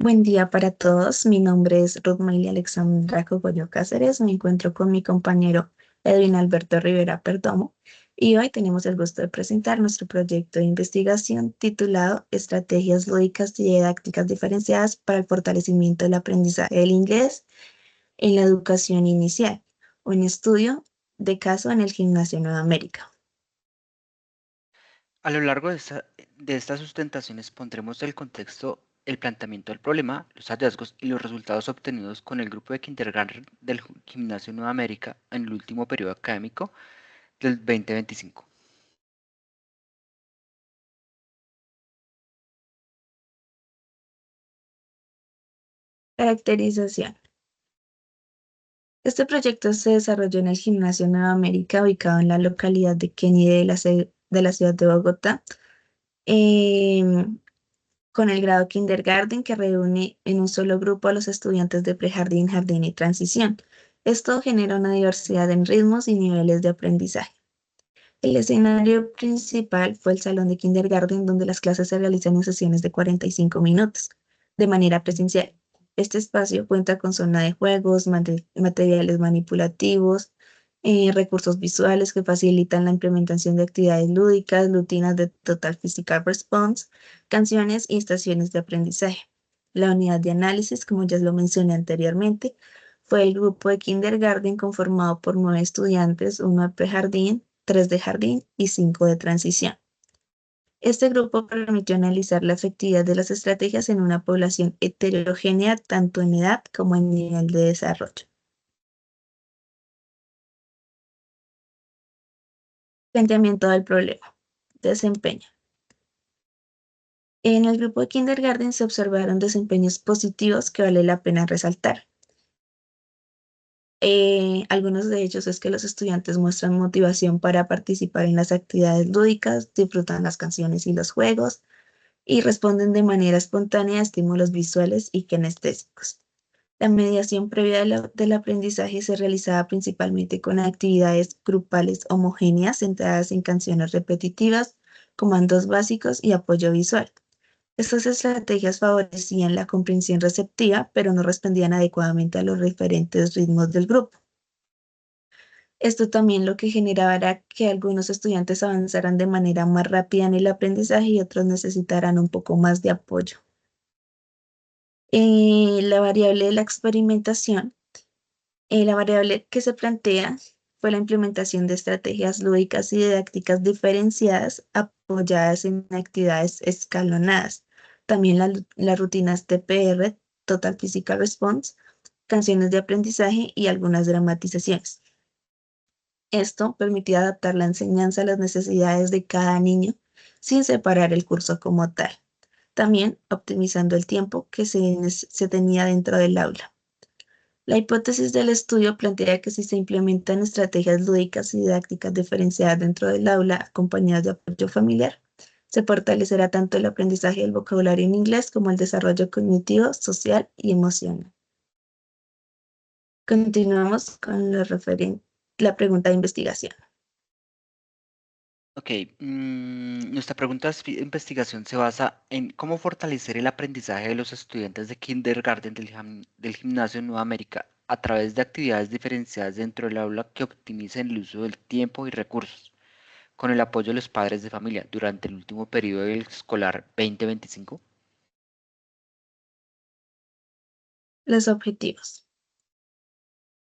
Buen día para todos. Mi nombre es Ruthmaily Alexandra Cogollo Cáceres. Me encuentro con mi compañero Edwin Alberto Rivera Perdomo y hoy tenemos el gusto de presentar nuestro proyecto de investigación titulado Estrategias lúdicas y didácticas diferenciadas para el fortalecimiento del aprendizaje del inglés en la educación inicial, un estudio de caso en el Gimnasio Nueva América. A lo largo de estas sustentaciones pondremos el contexto, el planteamiento del problema, los hallazgos y los resultados obtenidos con el grupo de kindergarten del Gimnasio Nueva América en el último periodo académico del 2025. Caracterización. Este proyecto se desarrolló en el Gimnasio Nueva América, ubicado en la localidad de Kennedy de la ciudad de Bogotá, em, con el grado kindergarten que reúne en un solo grupo a los estudiantes de prejardín, jardín y transición. Esto genera una diversidad en ritmos y niveles de aprendizaje. El escenario principal fue el salón de kindergarten, donde las clases se realizan en sesiones de 45 minutos, de manera presencial. Este espacio cuenta con zona de juegos, materiales manipulativos, recursos visuales que facilitan la implementación de actividades lúdicas, rutinas de Total Physical Response, canciones y estaciones de aprendizaje. La unidad de análisis, como ya lo mencioné anteriormente, fue el grupo de kindergarten conformado por 9 estudiantes, uno de prejardín, 3 de jardín y 5 de transición. Este grupo permitió analizar la efectividad de las estrategias en una población heterogénea tanto en edad como en nivel de desarrollo. Planteamiento del problema. Desempeño. En el grupo de kindergarten se observaron desempeños positivos que vale la pena resaltar. Algunos de ellos es que los estudiantes muestran motivación para participar en las actividades lúdicas, disfrutan las canciones y los juegos y responden de manera espontánea a estímulos visuales y kinestésicos. La mediación previa del aprendizaje se realizaba principalmente con actividades grupales homogéneas centradas en canciones repetitivas, comandos básicos y apoyo visual. Estas estrategias favorecían la comprensión receptiva, pero no respondían adecuadamente a los diferentes ritmos del grupo. Esto también lo que generaba era que algunos estudiantes avanzaran de manera más rápida en el aprendizaje y otros necesitaran un poco más de apoyo. La variable de la experimentación, la variable que se plantea fue la implementación de estrategias lúdicas y didácticas diferenciadas apoyadas en actividades escalonadas. También las rutinas TPR, Total Physical Response, canciones de aprendizaje y algunas dramatizaciones. Esto permitía adaptar la enseñanza a las necesidades de cada niño sin separar el curso como tal. También optimizando el tiempo que se tenía dentro del aula. La hipótesis del estudio plantea que si se implementan estrategias lúdicas y didácticas diferenciadas dentro del aula acompañadas de apoyo familiar, se fortalecerá tanto el aprendizaje del vocabulario en inglés como el desarrollo cognitivo, social y emocional. Continuamos con la pregunta de investigación. Ok, nuestra de investigación se basa en cómo fortalecer el aprendizaje de los estudiantes de kindergarten del Gimnasio Nueva América a través de actividades diferenciadas dentro del aula que optimicen el uso del tiempo y recursos, con el apoyo de los padres de familia durante el último periodo escolar 2025. Los objetivos.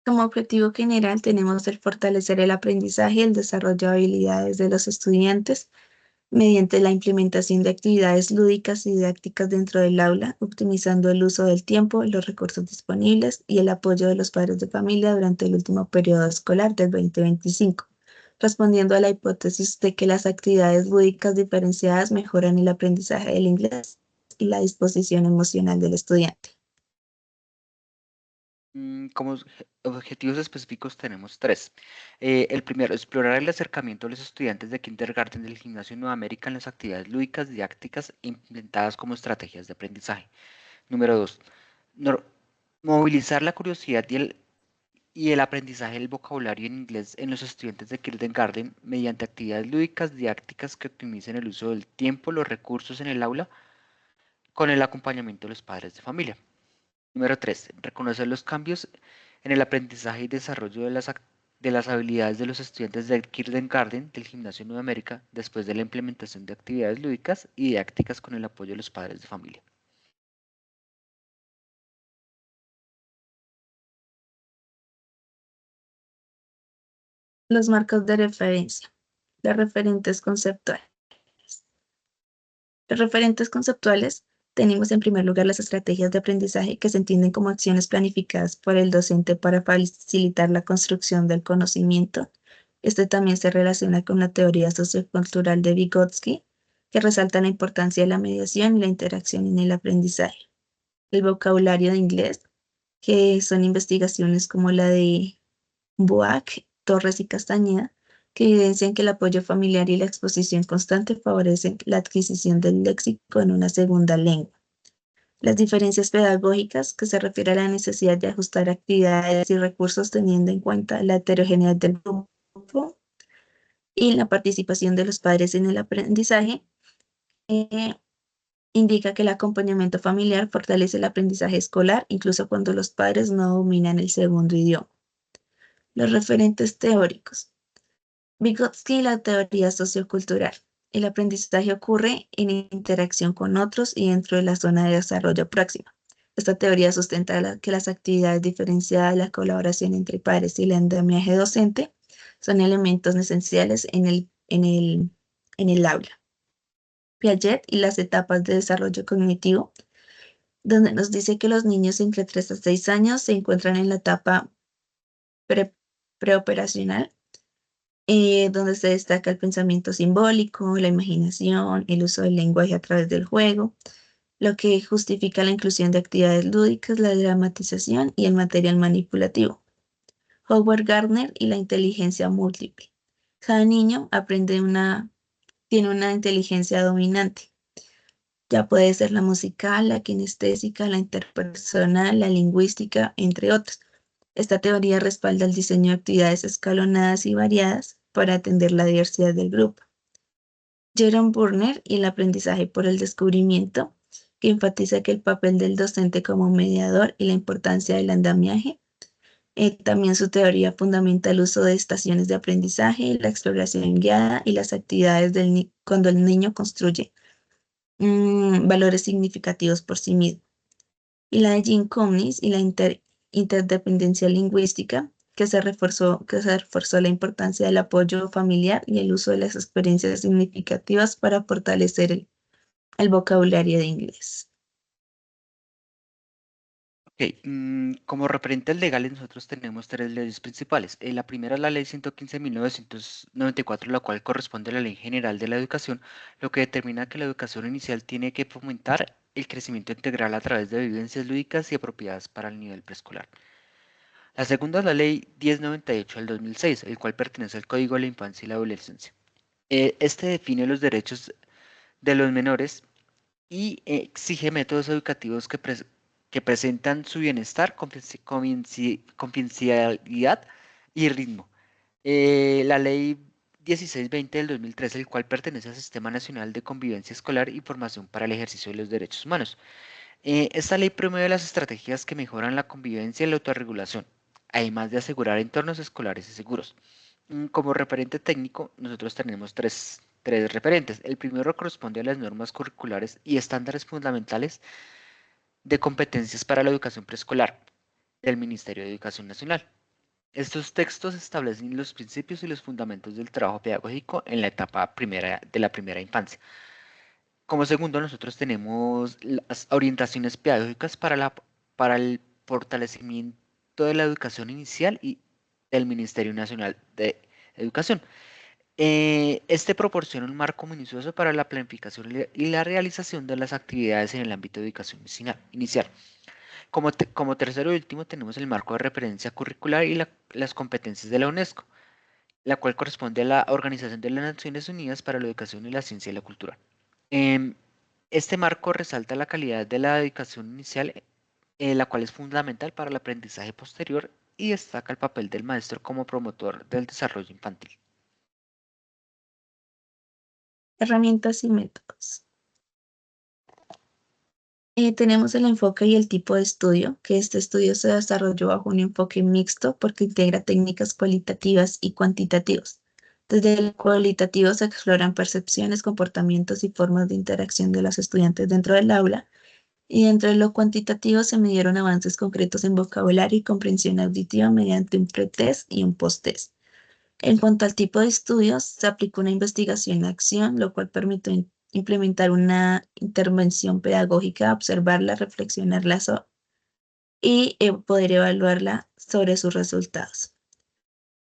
Como objetivo general tenemos el fortalecer el aprendizaje y el desarrollo de habilidades de los estudiantes mediante la implementación de actividades lúdicas y didácticas dentro del aula, optimizando el uso del tiempo, los recursos disponibles y el apoyo de los padres de familia durante el último periodo escolar del 2025, respondiendo a la hipótesis de que las actividades lúdicas diferenciadas mejoran el aprendizaje del inglés y la disposición emocional del estudiante. Objetivos específicos tenemos tres. El primero, explorar el acercamiento de los estudiantes de kindergarten del Gimnasio Nueva América en las actividades lúdicas, didácticas implementadas como estrategias de aprendizaje. Número dos, nor- movilizar la curiosidad y el aprendizaje del vocabulario en inglés en los estudiantes de kindergarten mediante actividades lúdicas, didácticas que optimicen el uso del tiempo, los recursos en el aula. con el acompañamiento de los padres de familia. Número 3. Reconocer los cambios en el aprendizaje y desarrollo de las habilidades de los estudiantes del kindergarten del Gimnasio Nueva América después de la implementación de actividades lúdicas y didácticas con el apoyo de los padres de familia. Los marcos de referencia, las referentes conceptuales. Los referentes conceptuales tenemos en primer lugar las estrategias de aprendizaje que se entienden como acciones planificadas por el docente para facilitar la construcción del conocimiento. Este también se relaciona con la teoría sociocultural de Vygotsky, que resalta la importancia de la mediación y la interacción en el aprendizaje. El vocabulario de inglés, que son investigaciones como la de Boac, Torres y Castañeda, que evidencian que el apoyo familiar y la exposición constante favorecen la adquisición del léxico en una segunda lengua. Las diferencias pedagógicas, que se refiere a la necesidad de ajustar actividades y recursos teniendo en cuenta la heterogeneidad del grupo y la participación de los padres en el aprendizaje, eh, indica que el acompañamiento familiar fortalece el aprendizaje escolar, incluso cuando los padres no dominan el segundo idioma. Los referentes teóricos. Vygotsky y la teoría sociocultural. El aprendizaje ocurre en interacción con otros y dentro de la zona de desarrollo próxima. Esta teoría sustenta que las actividades diferenciadas, la colaboración entre pares y el andamiaje docente son elementos esenciales en el aula. Piaget y las etapas de desarrollo cognitivo, donde nos dice que los niños entre 3 a 6 años se encuentran en la etapa preoperacional, donde se destaca el pensamiento simbólico, la imaginación, el uso del lenguaje a través del juego, lo que justifica la inclusión de actividades lúdicas, la dramatización y el material manipulativo. Howard Gardner y la inteligencia múltiple. Cada niño tiene una inteligencia dominante. Ya puede ser la musical, la kinestésica, la interpersonal, la lingüística, entre otros. Esta teoría respalda el diseño de actividades escalonadas y variadas para atender la diversidad del grupo. Jerome Burner y el aprendizaje por el descubrimiento, que enfatiza que el papel del docente como mediador y la importancia del andamiaje. También su teoría fundamenta el uso de estaciones de aprendizaje, la exploración guiada y las actividades cuando el niño construye valores significativos por sí mismo. Y la de Jim Cummings y la interdependencia lingüística, que se reforzó la importancia del apoyo familiar y el uso de las experiencias significativas para fortalecer el vocabulario de inglés. Ok, como referentes legales nosotros tenemos tres leyes principales. La primera es la Ley 115 de 1994, la cual corresponde a la Ley General de la Educación, lo que determina que la educación inicial tiene que fomentar el crecimiento integral a través de vivencias lúdicas y apropiadas para el nivel preescolar. La segunda es la Ley 1098 del 2006, el cual pertenece al Código de la Infancia y la Adolescencia. Este define los derechos de los menores y exige métodos educativos que presentan su bienestar, confidencialidad y ritmo. La ley 1620 del 2013, el cual pertenece al Sistema Nacional de Convivencia Escolar y Formación para el Ejercicio de los Derechos Humanos. Esta ley promueve las estrategias que mejoran la convivencia y la autorregulación, además de asegurar entornos escolares y seguros. Como referente técnico, nosotros tenemos tres referentes. El primero corresponde a las normas curriculares y estándares fundamentales de competencias para la educación preescolar del Ministerio de Educación Nacional. Estos textos establecen los principios y los fundamentos del trabajo pedagógico en la etapa primera de la primera infancia. Como segundo, nosotros tenemos las orientaciones pedagógicas para el fortalecimiento de la educación inicial y del Ministerio Nacional de Educación. Este proporciona un marco minucioso para la planificación y la realización de las actividades en el ámbito de educación inicial. Como tercero y último tenemos el marco de referencia curricular y las competencias de la UNESCO, la cual corresponde a la Organización de las Naciones Unidas para la Educación y la Ciencia y la Cultura. Em, este marco resalta la calidad de la educación inicial, la cual es fundamental para el aprendizaje posterior y destaca el papel del maestro como promotor del desarrollo infantil. Herramientas y métodos. Tenemos el enfoque y el tipo de estudio, que este estudio se desarrolló bajo un enfoque mixto porque integra técnicas cualitativas y cuantitativas. Desde el cualitativo se exploran percepciones, comportamientos y formas de interacción de los estudiantes dentro del aula, y dentro de lo cuantitativo se midieron avances concretos en vocabulario y comprensión auditiva mediante un pretest y un posttest. En cuanto al tipo de estudios, se aplicó una investigación-acción, lo cual permitió implementar una intervención pedagógica, observarla, reflexionarla y poder evaluarla sobre sus resultados.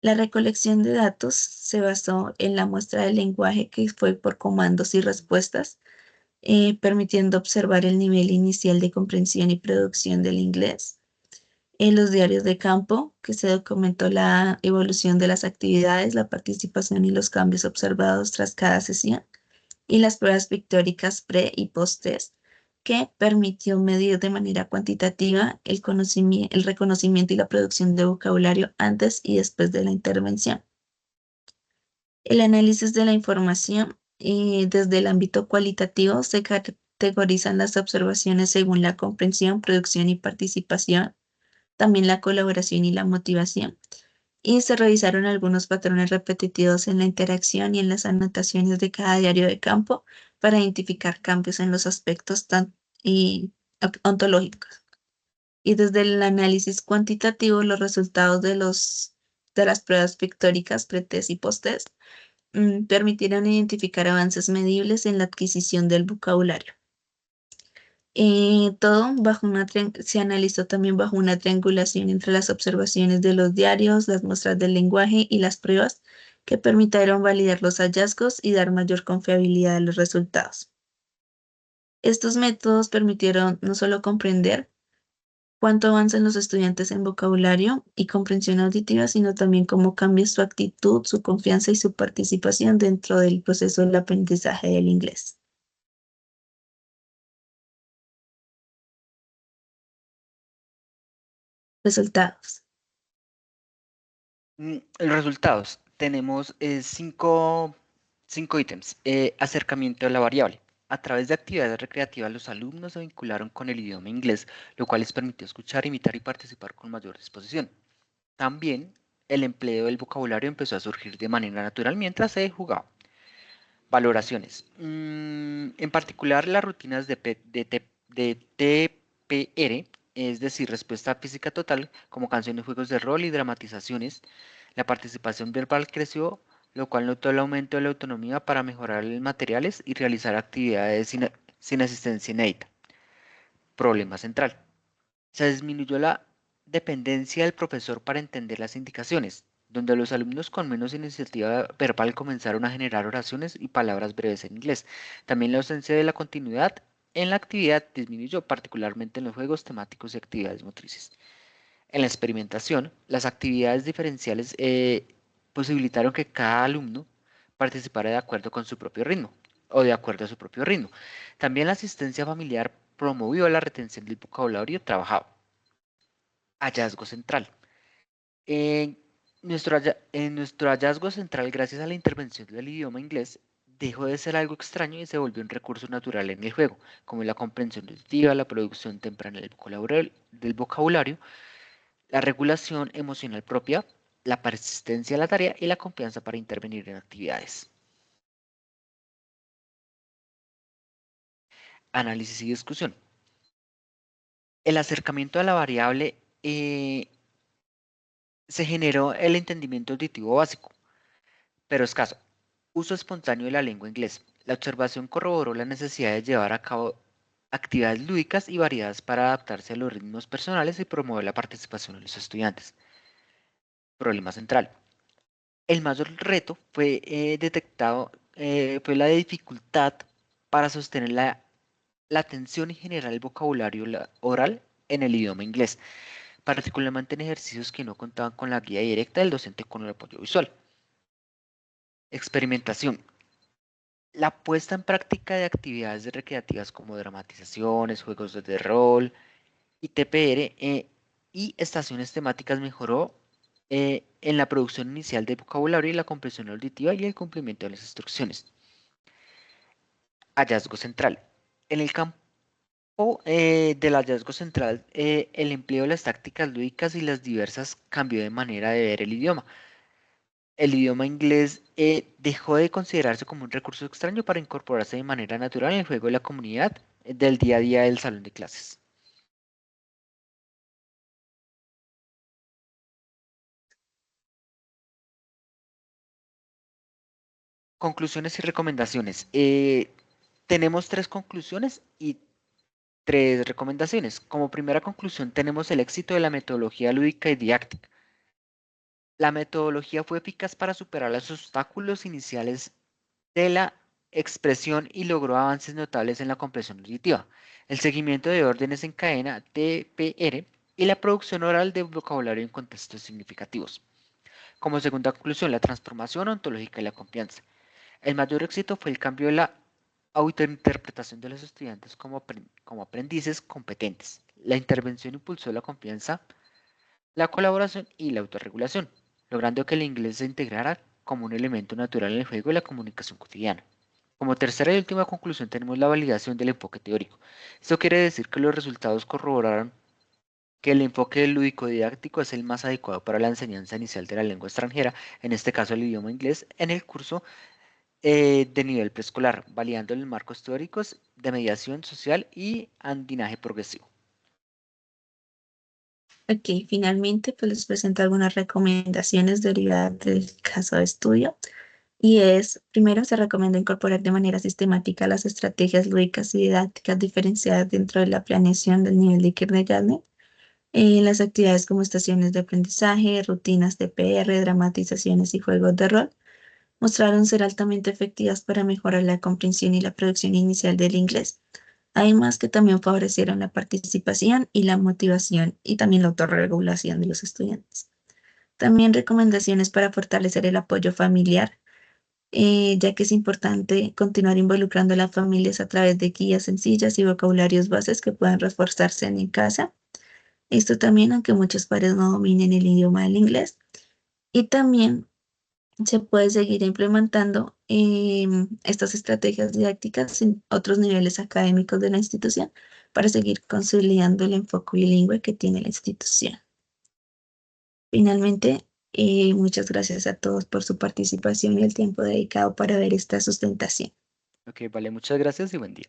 La recolección de datos se basó en la muestra del lenguaje que fue por comandos y respuestas, permitiendo observar el nivel inicial de comprensión y producción del inglés. En los diarios de campo, que se documentó la evolución de las actividades, la participación y los cambios observados tras cada sesión, y las pruebas pictóricas pre y post test, que permitió medir de manera cuantitativa el reconocimiento y la producción de vocabulario antes y después de la intervención. El análisis de la información desde el ámbito cualitativo se categorizan las observaciones según la comprensión, producción y participación, también la colaboración y la motivación. Y se revisaron algunos patrones repetitivos en la interacción y en las anotaciones de cada diario de campo para identificar cambios en los aspectos y ontológicos. Y desde el análisis cuantitativo, los resultados de las pruebas pictóricas pretest y posttest permitieron identificar avances medibles en la adquisición del vocabulario. Todo se analizó también bajo una triangulación entre las observaciones de los diarios, las muestras del lenguaje y las pruebas que permitieron validar los hallazgos y dar mayor confiabilidad a los resultados. Estos métodos permitieron no solo comprender cuánto avanzan los estudiantes en vocabulario y comprensión auditiva, sino también cómo cambia su actitud, su confianza y su participación dentro del proceso del aprendizaje del inglés. Resultados. Resultados. Tenemos cinco ítems. Acercamiento a la variable. A través de actividades recreativas, los alumnos se vincularon con el idioma inglés, lo cual les permitió escuchar, imitar y participar con mayor disposición. También el empleo del vocabulario empezó a surgir de manera natural mientras se jugaba. Valoraciones. En particular, las rutinas de TPR, es decir, respuesta física total, como canciones, juegos de rol y dramatizaciones. La participación verbal creció, lo cual notó el aumento de la autonomía para mejorar los materiales y realizar actividades sin asistencia inédita. Problema central. Se disminuyó la dependencia del profesor para entender las indicaciones, donde los alumnos con menos iniciativa verbal comenzaron a generar oraciones y palabras breves en inglés. También la ausencia de la continuidad en la actividad disminuyó, particularmente en los juegos temáticos y actividades motrices. En la experimentación, las actividades diferenciales posibilitaron que cada alumno participara de acuerdo con su propio ritmo o de acuerdo a su propio ritmo. También la asistencia familiar promovió la retención del vocabulario trabajado. Hallazgo central. En en nuestro hallazgo central, gracias a la intervención del idioma inglés, dejó de ser algo extraño y se volvió un recurso natural en el juego, como la comprensión auditiva, la producción temprana del vocabulario, la regulación emocional propia, la persistencia a la tarea y la confianza para intervenir en actividades. Análisis y discusión. El acercamiento a la variable se generó el entendimiento auditivo básico, pero escaso. Uso espontáneo de la lengua inglesa. La observación corroboró la necesidad de llevar a cabo actividades lúdicas y variadas para adaptarse a los ritmos personales y promover la participación de los estudiantes. Problema central. El mayor reto fue detectado, fue la dificultad para sostener la atención y generar el vocabulario oral en el idioma inglés, particularmente en ejercicios que no contaban con la guía directa del docente con el apoyo visual. Experimentación. La puesta en práctica de actividades recreativas como dramatizaciones, juegos de rol y TPR y estaciones temáticas mejoró en la producción inicial de vocabulario y la comprensión auditiva y el cumplimiento de las instrucciones. Hallazgo central. En el campo Del hallazgo central, el empleo de las tácticas lúdicas y las diversas cambió de manera de ver el idioma. El idioma inglés dejó de considerarse como un recurso extraño para incorporarse de manera natural en el juego de la comunidad del día a día del salón de clases. Conclusiones y recomendaciones. Tenemos tres conclusiones y tres recomendaciones. Como primera conclusión tenemos el éxito de la metodología lúdica y didáctica. La metodología fue eficaz para superar los obstáculos iniciales de la expresión y logró avances notables en la comprensión auditiva, el seguimiento de órdenes en cadena TPR y la producción oral de vocabulario en contextos significativos. Como segunda conclusión, la transformación ontológica y la confianza. El mayor éxito fue el cambio de la autointerpretación de los estudiantes como aprendices competentes. La intervención impulsó la confianza, la colaboración y la autorregulación, logrando que el inglés se integrara como un elemento natural en el juego y la comunicación cotidiana. Como tercera y última conclusión tenemos la validación del enfoque teórico. Esto quiere decir que los resultados corroboraron que el enfoque lúdico didáctico es el más adecuado para la enseñanza inicial de la lengua extranjera, en este caso el idioma inglés, en el curso de nivel preescolar, validando los marcos teóricos de mediación social y andinaje progresivo. Ok, finalmente pues les presento algunas recomendaciones derivadas del caso de estudio. Y es, primero, se recomienda incorporar de manera sistemática las estrategias lúdicas y didácticas diferenciadas dentro de la planeación del nivel de kindergarten en las actividades como estaciones de aprendizaje, rutinas de PR, dramatizaciones y juegos de rol. Mostraron ser altamente efectivas para mejorar la comprensión y la producción inicial del inglés. Además que también favorecieron la participación y la motivación y también la autorregulación de los estudiantes. También recomendaciones para fortalecer el apoyo familiar, ya que es importante continuar involucrando a las familias a través de guías sencillas y vocabularios bases que puedan reforzarse en casa. Esto también, aunque muchos padres no dominen el idioma del inglés. Y también se puede seguir implementando estas estrategias didácticas en otros niveles académicos de la institución para seguir consolidando el enfoque bilingüe que tiene la institución. Finalmente, muchas gracias a todos por su participación y el tiempo dedicado para ver esta sustentación. Ok, vale, muchas gracias y buen día.